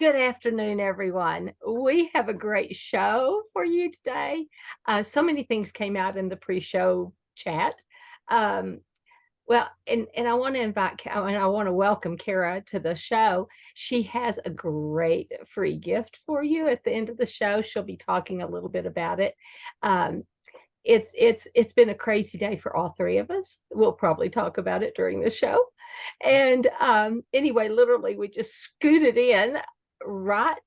Good afternoon, everyone. We have a great show for you today. So many things came out in the pre-show chat. Um, and I want to and I want to welcome Cara to the show. She has a great free gift for you at the end of the show. She'll be talking a little bit about it. Um, it's been a crazy day for all three of us. We'll probably talk about it during the show. And anyway, literally, we just scooted in right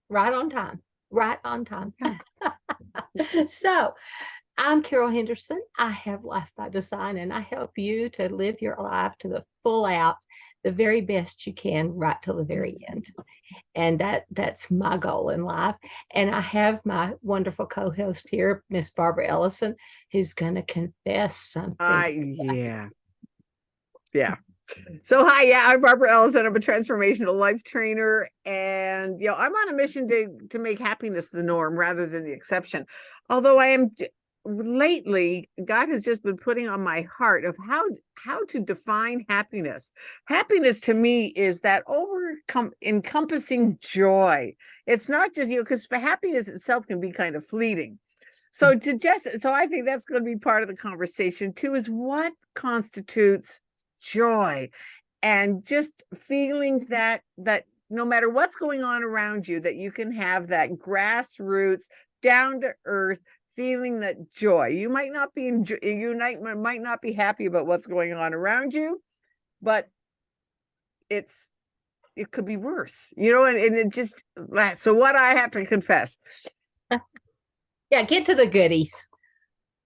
right on time. Right on time. So I'm Carol Henderson. I have Life by Design, and I help you to live your life to the full out, the very best you can, right till the very end. And that's my goal in life. And I have my wonderful co-host here, Miss Barbara Ellison, who's going to confess something. Yeah. So hi, I'm Barbara Ellison. I'm a transformational life trainer, and I'm on a mission to make happiness the norm rather than the exception. Although I am lately, God has just been putting on my heart of how to define happiness. Happiness to me is that encompassing joy. It's not just because for happiness itself can be kind of fleeting. So I think that's going to be part of the conversation too, is what constitutes joy, and just feeling that no matter what's going on around you, that you can have that grassroots, down to earth feeling, that joy. You might not be might not be happy about what's going on around you, but it could be worse, and it just, so what I have to confess. Yeah, get to the goodies.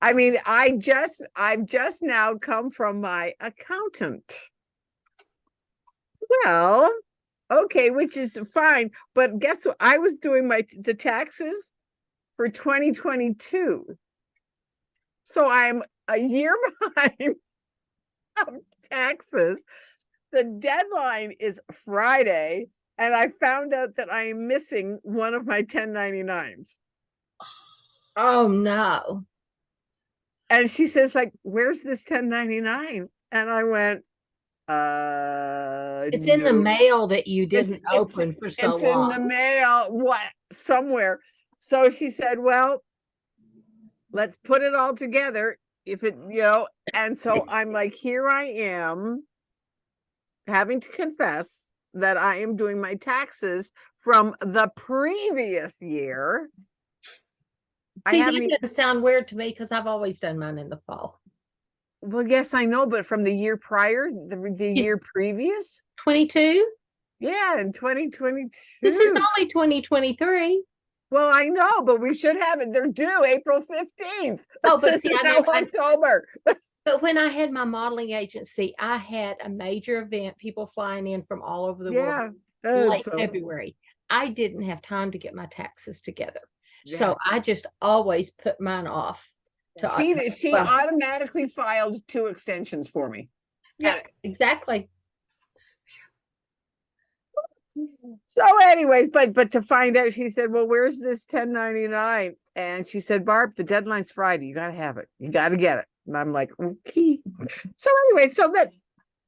I mean, I've just now come from my accountant. Well, okay, which is fine, but guess what? I was doing the taxes for 2022. So I'm a year behind of taxes. The deadline is Friday, and I found out that I am missing one of my 1099s. Oh no. And she says, like, where's this 1099? And I went, it's in the mail that you didn't open for so long. It's in the mail, somewhere. So she said, well, let's put it all together. And so I'm like, here I am having to confess that I am doing my taxes from the previous year. See, that doesn't sound weird to me because I've always done mine in the fall. Well, yes, I know, but from the year prior, the year previous? 22? Yeah, in 2022. This is only 2023. Well, I know, but we should have it. They're due April 15th. Oh, but see, October. But when I had my modeling agency, I had a major event, people flying in from all over the world, late February. I didn't have time to get my taxes together. Yeah. So I just always put mine off. She automatically filed 2 extensions for me. Yeah, exactly. So anyways, but to find out, she said, well, where's this 1099? And she said, Barb, the deadline's Friday. You got to have it. You got to get it. And I'm like, okay. So anyway,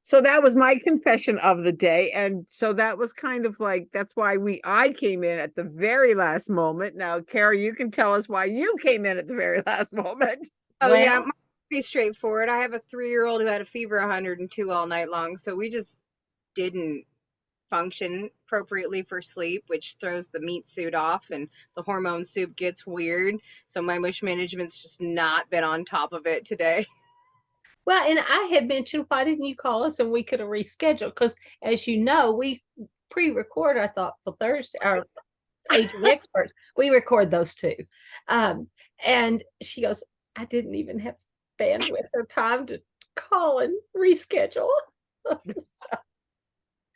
so that was my confession of the day. And so that was kind of like, that's why I came in at the very last moment. Now, Cara, you can tell us why you came in at the very last moment. Oh, well, yeah, pretty straightforward. I have a 3-year-old who had a fever 102 all night long. So we just didn't function appropriately for sleep, which throws the meat suit off and the hormone soup gets weird. So my wish management's just not been on top of it today. Well, and I had mentioned, why didn't you call us and we could have rescheduled? Because as you know, we pre-record, I thought, for Thursday, our Age of Experts, we record those too. And she goes, I didn't even have bandwidth or time to call and reschedule.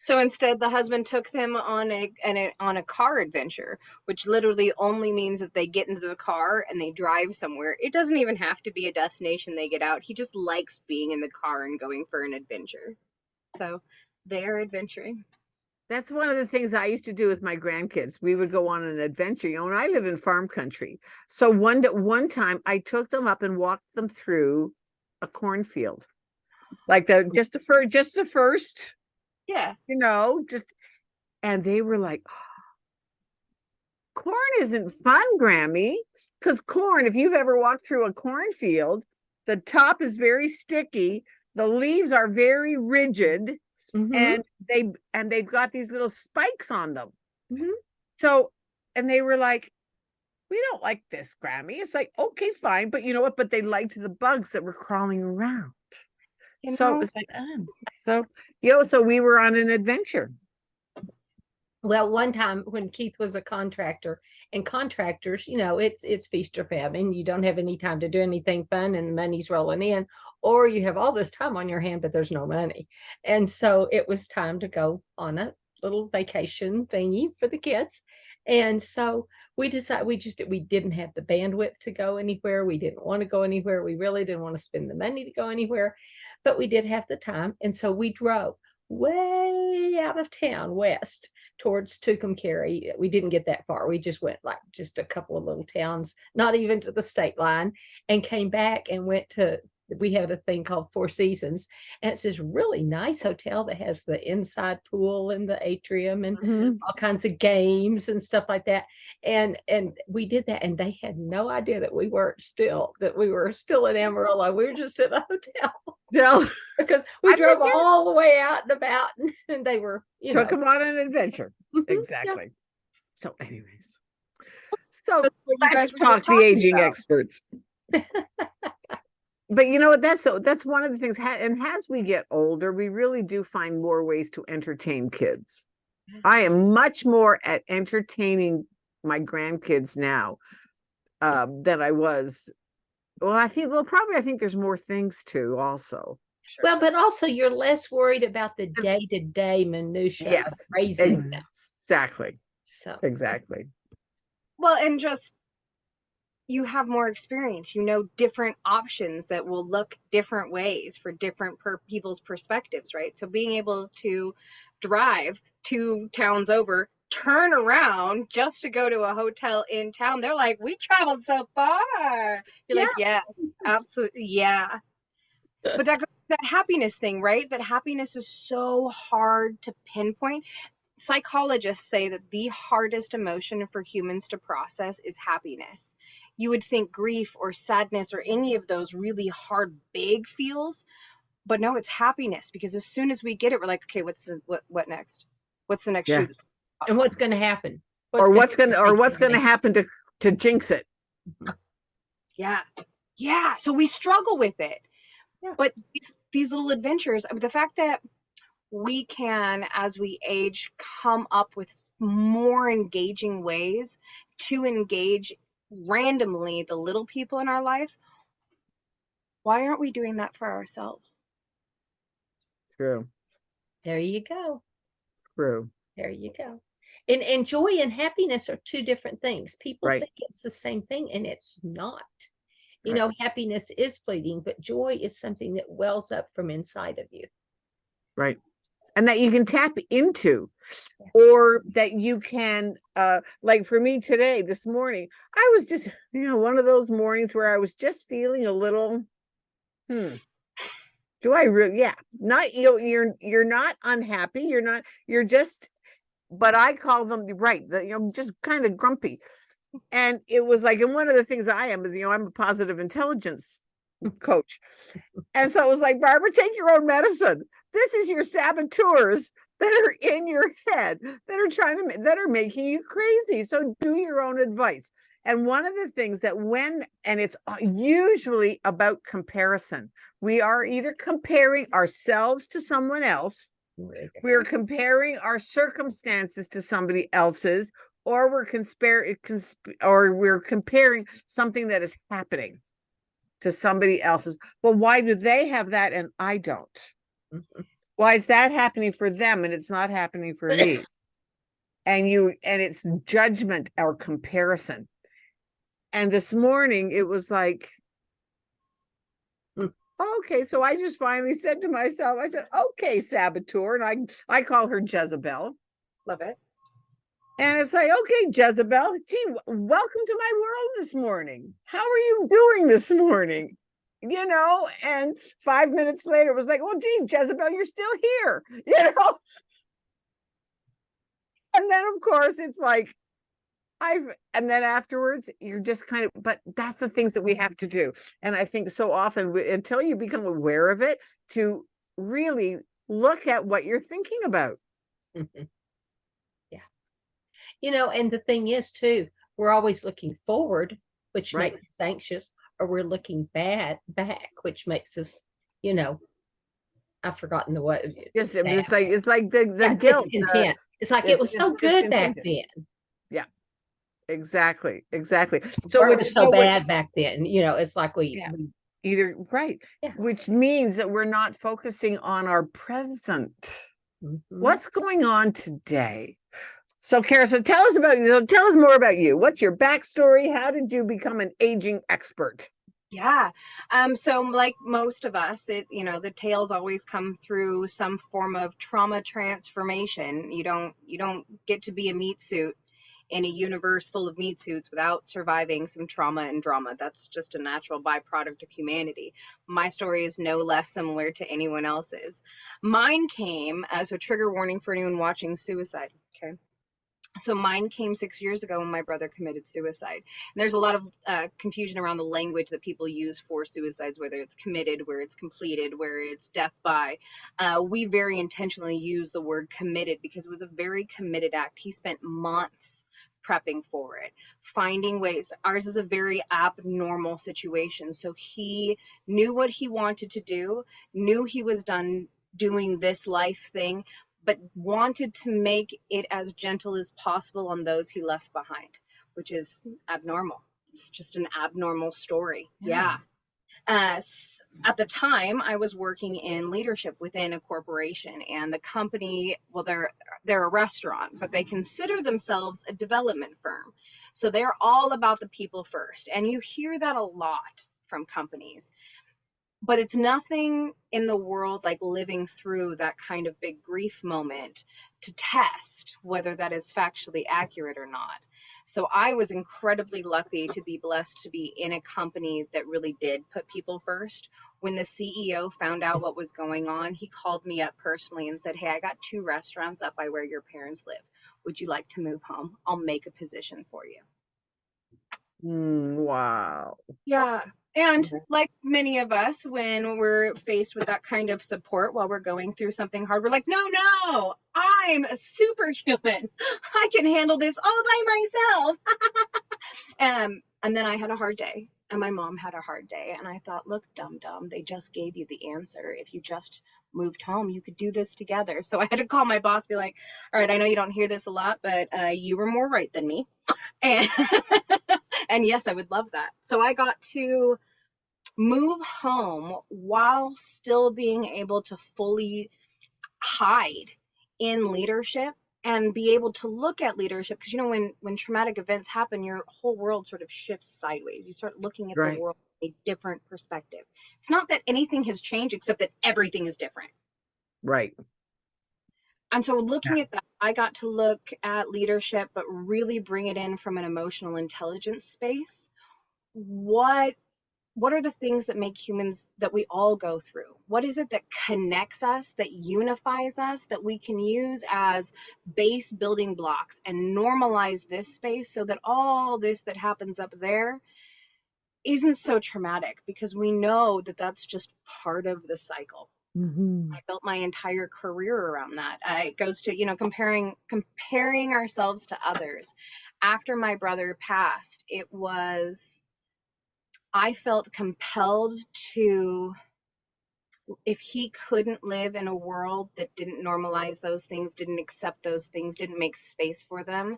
So instead, the husband took him on a car adventure, which literally only means that they get into the car and they drive somewhere. It doesn't even have to be a destination they get out. He just likes being in the car and going for an adventure. So they're adventuring. That's one of the things I used to do with my grandkids. We would go on an adventure. And I live in farm country. So one time I took them up and walked them through a cornfield. Like just the first. Yeah. And they were like, corn isn't fun, Grammy, because corn, if you've ever walked through a cornfield, the top is very sticky, the leaves are very rigid, Mhm. and they've got these little spikes on them. Mhm. So, and they were like, we don't like this, Grammy. It's like, okay, fine, but you know what? But they liked the bugs that were crawling around. You So know, it's like, so so we were on an adventure. Well, one time when Keith was a contractor, and contractors, it's feast or famine. You don't have any time to do anything fun, and money's rolling in, or you have all this time on your hand, but there's no money. And so it was time to go on a little vacation thingy for the kids. And so we decided we didn't have the bandwidth to go anywhere. We didn't want to go anywhere. We really didn't want to spend the money to go anywhere, but we did have the time. And so we drove way out of town west towards Tucumcari. We didn't get that far. We just went like just a couple of little towns, not even to the state line, and came back and we had a thing called Four Seasons, and it's this really nice hotel that has the inside pool and the atrium and all kinds of games and stuff like that. And we did that, and they had no idea that we were still in Amarillo. We were just at a hotel. No, Because we drove all the way out and about, and they were, took them on an adventure. Exactly. So, anyways, so let's talk the aging experts. But you know what? That's one of the things. And as we get older, we really do find more ways to entertain kids. I am much more at entertaining my grandkids now than I was. Well, I think there's more things too also. Sure. Well, but also you're less worried about the day-to-day minutia. Yes, raising them. Exactly. So Exactly. Well, and just you have more experience, different options that will look different ways for different people's perspectives, right? So being able to drive 2 towns over, turn around just to go to a hotel in town, they're like, we traveled so far. You're like, yeah, absolutely, yeah. But that happiness thing, right? That happiness is so hard to pinpoint. Psychologists say that the hardest emotion for humans to process is happiness. You would think grief or sadness or any of those really hard, big feels, but no, it's happiness, because as soon as we get it, we're like, okay, what next? What's the next shoe? And what's going to happen? What's going to happen to jinx it? Yeah. So we struggle with it. Yeah. But these little adventures, the fact that we can, as we age, come up with more engaging ways to engage randomly the little people in our life. Why aren't we doing that for ourselves? True. There you go. True. There you go. And joy and happiness are 2 different things. People think it's the same thing, and it's not. Happiness is fleeting, but joy is something that wells up from inside of you. Right. And that you can tap into, or that you can, like for me today, this morning, I was just, one of those mornings where I was just feeling a little, do I really, not, you're not unhappy. You're just, but I call them, just kind of grumpy. And it was like, and one of the things I am is, I'm a positive intelligence coach. And so it was like, Barbara, take your own medicine. This is your saboteurs that are in your head that are making you crazy. So do your own advice. And one of the things that and it's usually about comparison. We are either comparing ourselves to someone else. We're comparing our circumstances to somebody else's, or we're comparing something that is happening to somebody else's. Well, why do they have that and I don't? Mm-hmm. Why is that happening for them and it's not happening for me? And it's judgment or comparison. And this morning it was like, okay, so I just finally said to myself, I said, okay, saboteur. And I call her Jezebel. Love it. And it's like, okay, Jezebel, gee, welcome to my world this morning. How are you doing this morning? And 5 minutes later, it was like, well, gee, Jezebel, you're still here. course, it's like, and then afterwards, you're just kind of, but that's the things that we have to do. And I think so often, until you become aware of it, to really look at what you're thinking about. Yeah. And the thing is too, we're always looking forward, which Right. makes us anxious, or we're looking back, which makes us, I've forgotten the word. Yes, it's like the guilt. Discontent. It's like it was so good back then. Yeah, exactly. So it was so bad back then. It's like we either right, which means that we're not focusing on our present. What's going on today? So, Cara, tell us more about you. What's your backstory? How did you become an aging expert? Yeah. So like most of us, the tales always come through some form of trauma transformation. You don't get to be a meat suit in a universe full of meat suits without surviving some trauma and drama. That's just a natural byproduct of humanity. My story is no less similar to anyone else's. Mine came as a trigger warning for anyone watching suicide. Okay. So mine came 6 years ago when my brother committed suicide. And there's a lot of confusion around the language that people use for suicides, whether it's committed, where it's completed, where it's death by. We very intentionally use the word committed because it was a very committed act. He spent months prepping for it, finding ways. Ours is a very abnormal situation. So he knew what he wanted to do, knew he was done doing this life thing, but wanted to make it as gentle as possible on those he left behind, which is abnormal. It's just an abnormal story. Yeah. At the time, I was working in leadership within a corporation, and the company, well, they're a restaurant, but they consider themselves a development firm. So they're all about the people first. And you hear that a lot from companies. But it's nothing in the world like living through that kind of big grief moment to test whether that is factually accurate or not. So I was incredibly lucky to be blessed to be in a company that really did put people first. When the CEO found out what was going on, he called me up personally and said, "Hey, I got 2 restaurants up by where your parents live. Would you like to move home? I'll make a position for you." Wow. Yeah. And like many of us, when we're faced with that kind of support while we're going through something hard, we're like, no, I'm a superhuman. I can handle this all by myself. And then I had a hard day, and my mom had a hard day. And I thought, look, dum, they just gave you the answer. If you just moved home, you could do this together. So I had to call my boss, be like, all right, I know you don't hear this a lot, but you were more right than me. And and yes, I would love that. So I got to move home while still being able to fully hide in leadership and be able to look at leadership. Because, when traumatic events happen, your whole world sort of shifts sideways. You start looking at the world from a different perspective. It's not that anything has changed, except that everything is different. Right. And so looking at that, I got to look at leadership, but really bring it in from an emotional intelligence space. What are the things that make humans, that we all go through? What is it that connects us, that unifies us, that we can use as base building blocks and normalize this space so that all this that happens up there isn't so traumatic, because we know that that's just part of the cycle. I built my entire career around that. It goes to, comparing ourselves to others. After my brother passed, I felt compelled to, if he couldn't live in a world that didn't normalize those things, didn't accept those things, didn't make space for them,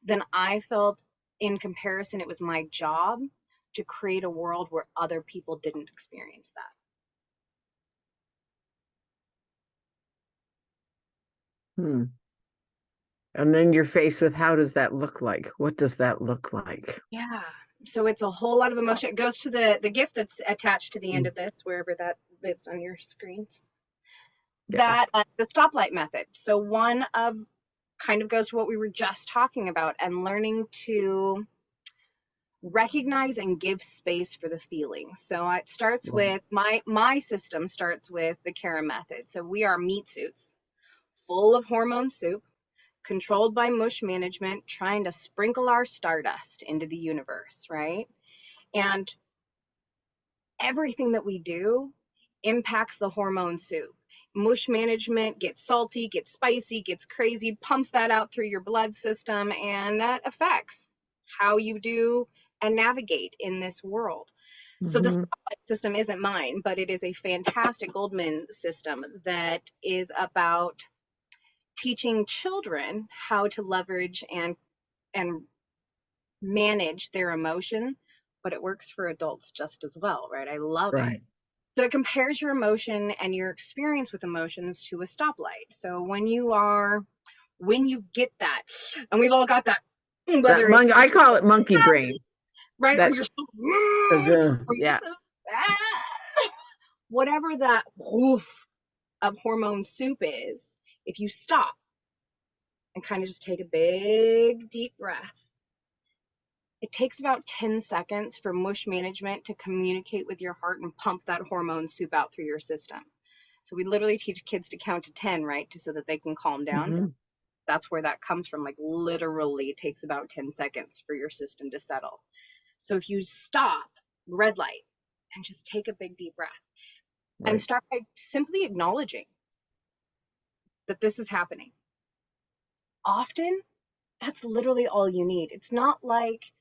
then I felt, in comparison, it was my job to create a world where other people didn't experience that. And then you're faced with, how does that look like? What does that look like? Yeah. So it's a whole lot of emotion. It goes to the gift that's attached to the end of this, wherever that lives on your screens. That the stoplight method. So one of, kind of goes to what we were just talking about, and learning to recognize and give space for the feelings. So it starts with my system starts with the Cara method. So we are meat suits full of hormone soup, controlled by mush management, trying to sprinkle our stardust into the universe, right? And everything that we do impacts the hormone soup. Mush management gets salty, gets spicy, gets crazy, pumps that out through your blood system, and that affects how you do and navigate in this world. So the Stoplight system isn't mine, but it is a fantastic Goldman system that is about teaching children how to leverage and manage their emotion, but it works for adults just as well, right? I love it. So it compares your emotion and your experience with emotions to a stoplight. So when you get that, and we've all got that, whether it's, I call it monkey brain. right? That, or you're so, yeah. Whatever that woof of hormone soup is, if you stop and kind of just take a big deep breath, it takes about 10 seconds for mush management to communicate with your heart and pump that hormone soup out through your system. So we literally teach kids to count to 10, right? So that they can calm down. That's where that comes from. Like literally it takes about 10 seconds for your system to settle. So if you stop, red light, and just take a big deep breath and start by simply acknowledging that this is happening. Often that's literally all you need. It's not like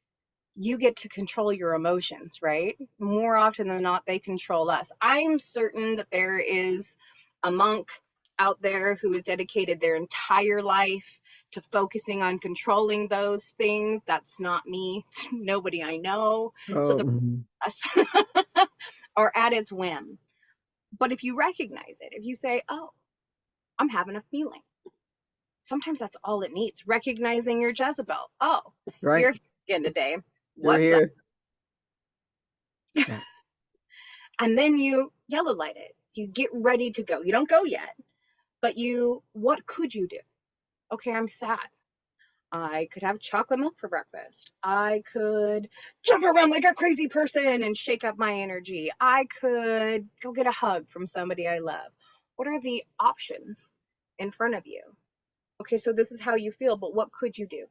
you get to control your emotions, right? More often than not, they control us. I'm certain that there is a monk out there who has dedicated their entire life to focusing on controlling those things. That's not me. It's nobody I know. So the are at its whim. But if you recognize it, if you say, oh, I'm having a feeling. Sometimes that's all it needs. Recognizing your Jezebel. Oh, you're here again today. What's up? Yeah. And then you yellow light it. You get ready to go. You don't go yet, but what could you do? Okay, I'm sad. I could have chocolate milk for breakfast. I could jump around like a crazy person and shake up my energy. I could go get a hug from somebody I love. What are the options in front of you? Okay, so this is how you feel, but what could you do?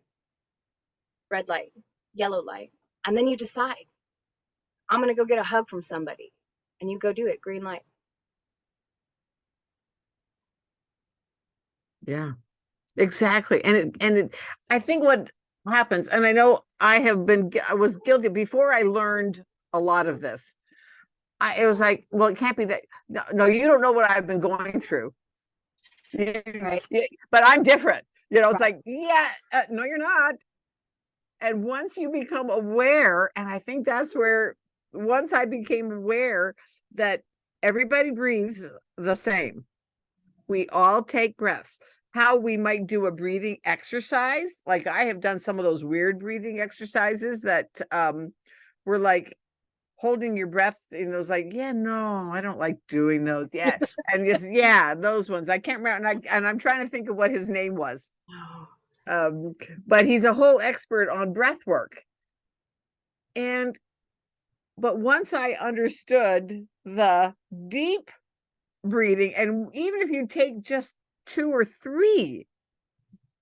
Red light, yellow light. And then you decide, I'm going to go get a hug from somebody. And you go do it, green light. Yeah, exactly. And I think what happens, and I know I was guilty before I learned a lot of this. It was like, well, it can't be that. No, you don't know what I've been going through. Right. But I'm different. It's like, no, you're not. And once you become aware, and I think that's where, once I became aware that everybody breathes the same. We all take breaths. How we might do a breathing exercise. Like I have done some of those weird breathing exercises that were like holding your breath, and it was like, no, I don't like doing those. Yeah. And just, those ones. I can't remember. And I'm trying to think of what his name was. But he's a whole expert on breath work. But once I understood the deep breathing, and even if you take just 2 or 3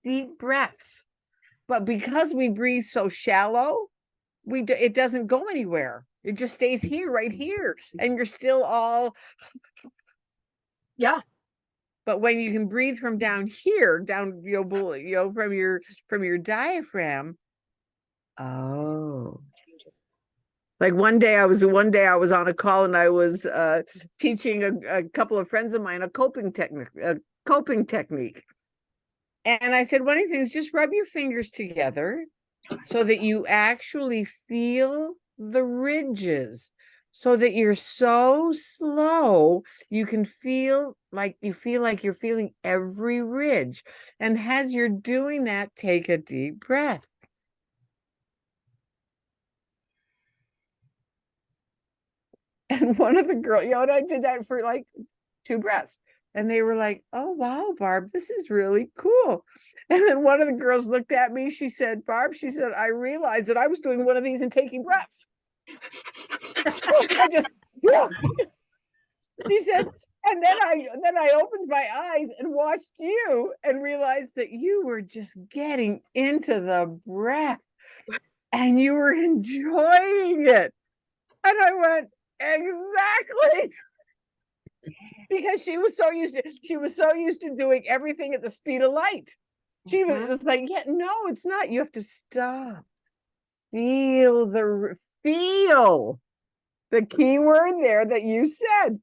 deep breaths, but because we breathe so shallow, it doesn't go anywhere. It just stays here, right here, and you're still all But when you can breathe from down here, down from your diaphragm, like one day I was on a call, and I was teaching a couple of friends of mine a coping technique. And I said, one of the things, just rub your fingers together so that you actually feel the ridges, so that you're so slow, you can feel like you're feeling every ridge. And as you're doing that, take a deep breath. And one of the girls, and I did that for like 2 breaths. And they were like, oh, wow, Barb, this is really cool. And then one of the girls looked at me. She said, Barb, I realized that I was doing one of these and taking breaths. She said, And then I opened my eyes and watched you and realized that you were just getting into the breath and you were enjoying it. And I went, exactly. Because she was so used to doing everything at the speed of light. She was like, yeah, no, it's not. You have to stop. Feel the key word there that you said.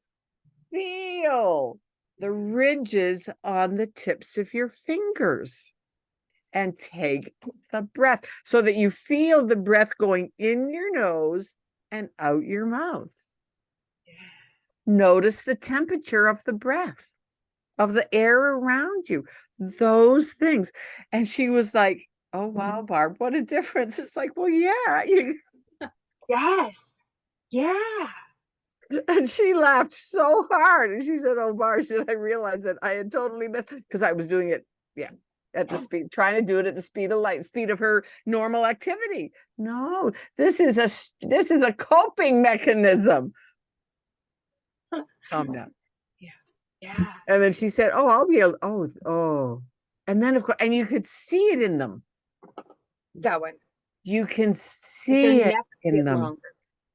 Feel the ridges on the tips of your fingers and take the breath so that you feel the breath going in your nose and out your mouth. Notice the temperature of the breath, of the air around you, those things. And she was like, oh, wow, Barb, what a difference. It's like, well, yeah. Yes. Yeah. And she laughed so hard. And she said, oh, Barb, did I realize that I had totally missed, because I was doing it, at the speed, trying to do it at the speed of light, speed of her normal activity. No, this is a coping mechanism. Calm down. Yeah. And then she said, oh, I'll be able, oh. And then, of course, and you could see it in them. That one. You can see it in them. Longer.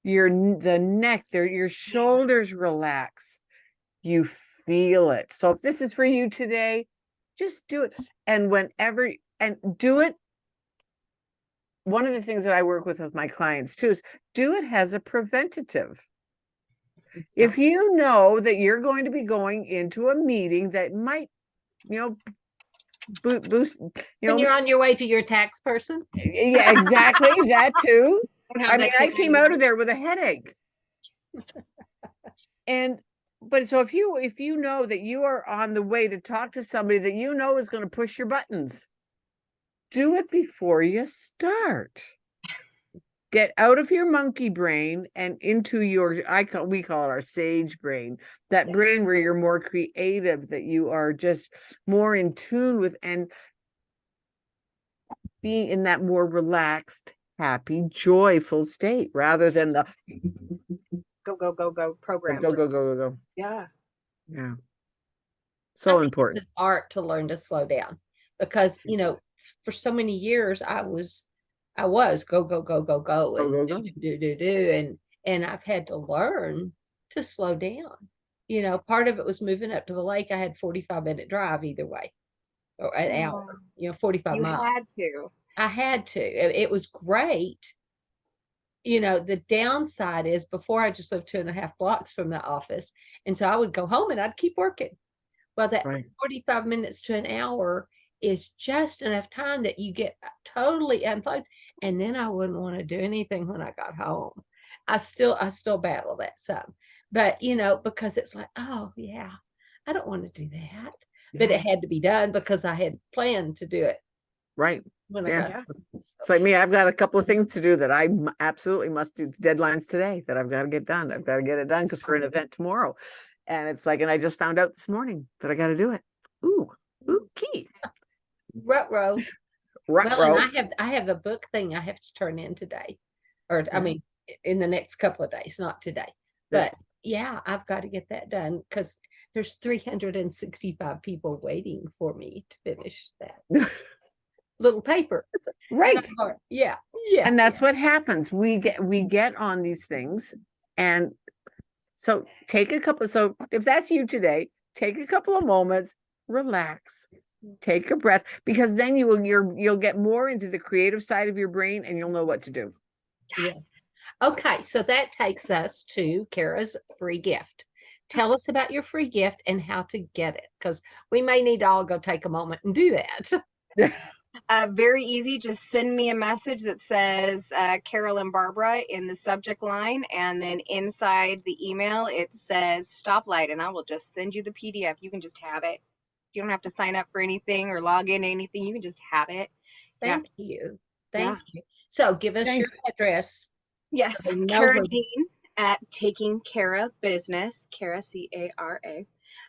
The neck, your shoulders relax. You feel it. So if this is for you today, just do it. And do it. One of the things that I work with my clients too is do it as a preventative. If you know that you're going to be going into a meeting that might, boost, when you're on your way to your tax person. Yeah, exactly. That too. I mean, I came out of there with a headache. But so if you know that you are on the way to talk to somebody that you know is going to push your buttons, do it before you start. Get out of your monkey brain and into we call it our sage brain, that brain where you're more creative, that you are just more in tune with and being in that more relaxed, happy, joyful state rather than the go program. Go. Yeah. Yeah. So important. It's an art to learn to slow down because, for so many years I was go and do. And I've had to learn to slow down. Part of it was moving up to the lake. I had 45-minute drive either way or an hour, 45 miles. I had to. It was great. The downside is before I just lived 2.5 blocks from the office. And so I would go home and I'd keep working. Well, that 45 minutes to an hour is just enough time that you get totally unplugged. And then I wouldn't want to do anything when I got home. I still battle that some, but because it's like, oh yeah, I don't want to do that, but it had to be done because I had planned to do it. Right. It's like me, I've got a couple of things to do that I absolutely must do, deadlines today that I've got to get done. I've got to get it done because for an event tomorrow. And it's like, and I just found out this morning that I got to do it. Ooh, key. Ruh-roh. Well, and I have a book thing I have to turn in today, or I mean, in the next couple of days, not today. But I've got to get that done because there's 365 people waiting for me to finish that little paper. Right. Yeah. And that's what happens. We get on these things, and so so if that's you today, take a couple of moments, relax, take a breath, because then you'll get more into the creative side of your brain and you'll know what to do. Yes. Okay, so that takes us to Cara's free gift. Tell us about your free gift and how to get it, because we may need to all go take a moment and do that. Very easy. Just send me a message that says Carol and Barbara in the subject line, and then inside the email it says stoplight, and I will just send you the PDF. You can just have it. You don't have to sign up for anything or log in anything. You can just have it. Thank you. Thank you. So give us your address. Yes, Cara Dean at Taking Cara Business, Cara, C-A-R-A.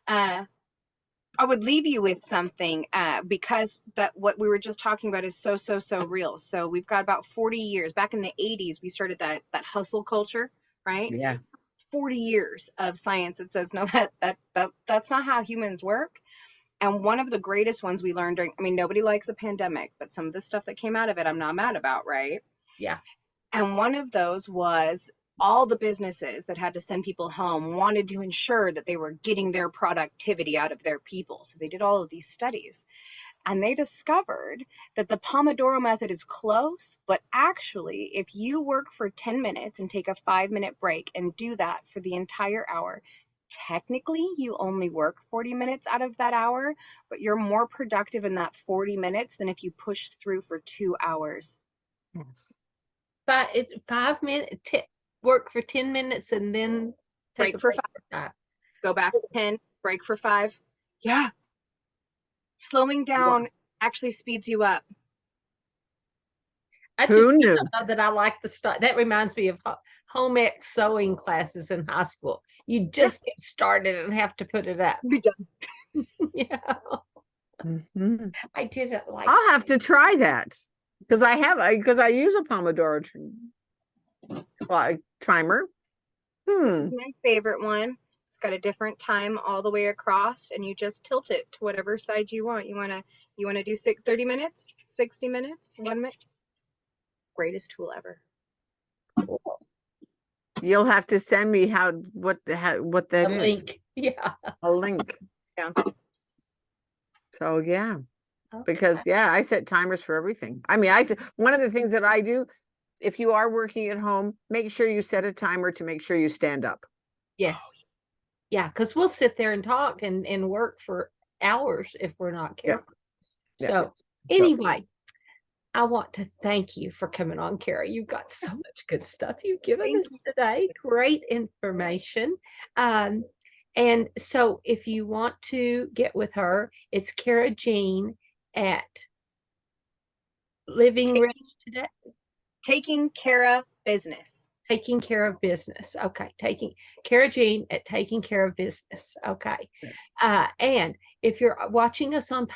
I would leave you with something because what we were just talking about is so real. So we've got about 40 years. Back in the 80s, we started that hustle culture, right? Yeah. 40 years of science that says, no, that's not how humans work. And one of the greatest ones we learned during, I mean, nobody likes a pandemic, but some of the stuff that came out of it, I'm not mad about, right? Yeah. And one of those was all the businesses that had to send people home wanted to ensure that they were getting their productivity out of their people. So they did all of these studies. And they discovered that the Pomodoro method is close, but actually, if you work for 10 minutes and take a 5-minute break and do that for the entire hour, technically you only work 40 minutes out of that hour, but you're more productive in that 40 minutes than if you pushed through for 2 hours. Yes. But it's 5 minutes, work for 10 minutes and then take Break a for break 5. for 5. Go back to 10, break for 5. Yeah. Slowing down actually speeds you up. I just Who knew? don't know that I like the start. That reminds me of home ec sewing classes in high school. You just get started and have to put it up. Be done. Yeah, Mhm. I didn't like I'll have to try that because I use a Pomodoro timer. This is my favorite one. It's got a different time all the way across, and you just tilt it to whatever side you want. You wanna do 30 minutes, 60 minutes, 1 minute. Greatest tool ever. You'll have to send me what that the is. link. Yeah. A link. Yeah. So yeah, Okay. because I set timers for everything. I mean, one of the things that I do, if you are working at home, make sure you set a timer to make sure you stand up. Yes. Yeah, because we'll sit there and talk and work for hours if we're not careful. Yeah. So anyway, I want to thank you for coming on, Cara. You've got so much good stuff you've given us today. Great information. And so if you want to get with her, it's Cara Jean at Living Rich Today. Taking care of business. Taking care of business. Okay. Cara Jean at Taking Care of Business. Okay. And if you're watching us on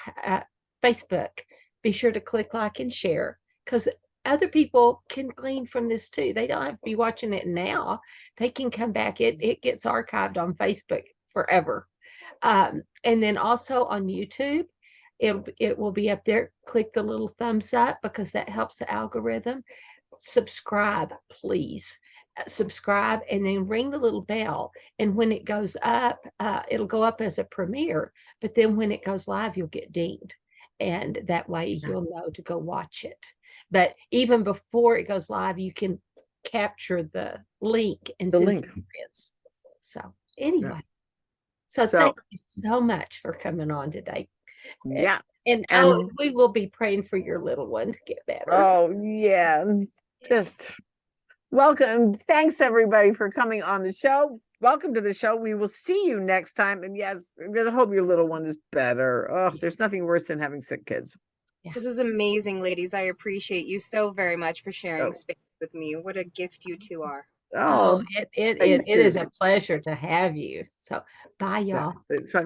Facebook, be sure to click like and share because other people can glean from this too. They don't have to be watching it now. They can come back. It gets archived on Facebook forever. And then also on YouTube, it will be up there. Click the little thumbs up because that helps the algorithm. Subscribe, please. Subscribe and then ring the little bell. And when it goes up, it'll go up as a premiere. But then when it goes live, you'll get dinged. And that way you'll know to go watch it. But even before it goes live, you can capture the link and send it to friends. So anyway, so thank you so much for coming on today. Yeah. And we will be praying for your little one to get better. Oh yeah. Just welcome. Thanks everybody for coming on the show. Welcome to the show. We will see you next time. And yes, I hope your little one is better. Oh, there's nothing worse than having sick kids. Yeah. This was amazing, ladies. I appreciate you so very much for sharing space with me. What a gift you two are. It is a pleasure to have you. So bye, y'all. It's fun.